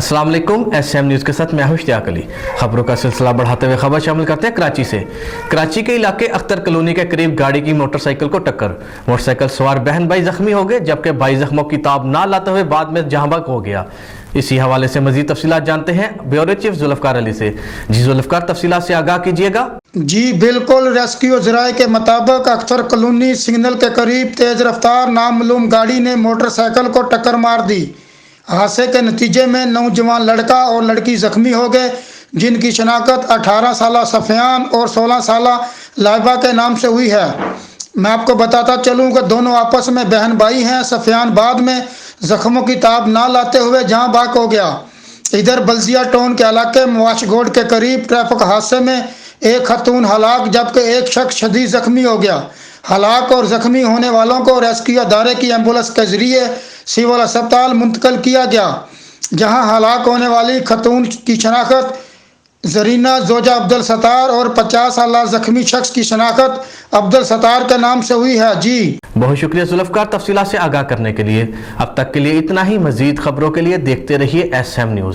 अस्सलाम वालेकुम। SM news के साथ मैं हूं इश्तियाक अली। खबरों का सिलसिला बढ़ाते हुए खबर शामिल करते हैं कराची से। कराची के इलाके अख्तर कॉलोनी के करीब गाड़ी की मोटरसाइकिल को टक्कर, मोटरसाइकिल सवार बहन भाई जख्मी हो गए, जबकि भाई जख्मों की ताब ना लाते हुए बाद में जहां बहक हो गया। इसी हवाले से मजीद तफसीलात जानते हैं ब्यूरो चीफ जुल्फकार अली से। जी जुल्फकार, तफसीलात से आगाह कीजिएगा। जी बिल्कुल, रेस्क्यू ज़राए के मुताबिक अख्तर कॉलोनी सिग्नल के करीब तेज़ रफ्तार नामालूम गाड़ी ने मोटरसाइकिल को टक्कर मार दी। हादसे के नतीजे में नौजवान लड़का और लड़की जख्मी हो गए, जिनकी शनाख्त 18 साल सफ़ियान और 16 साल लाइबा के नाम से हुई है। मैं आपको बताता चलूँ कि दोनों आपस में बहन भाई हैं। सफ़ियान बाद में जख्मों की ताब ना लाते हुए जहाँ बाक हो गया। इधर बल्जिया टाउन के इलाके मुआशगोड के करीब ट्रैफिक हादसे में एक खतून हलाक जबकि एक शख्स शदीद जख्मी हो गया। हलाक और जख्मी होने वालों को रेस्क्यू अदारे की एम्बुलेंस के जरिए सिविल अस्पताल मुंतकिल किया गया, जहां हलाक होने वाली खतून की शनाख्त जरीना जोजा अब्दुल सत्तार और 50 साल जख्मी शख्स की शनाख्त अब्दुल सत्तार के नाम से हुई है। जी बहुत शुक्रिया जुल्फकार, तफसीलात से आगाह करने के लिए। अब तक के लिए इतना ही। मजीद खबरों के लिए देखते रहिए SM न्यूज़।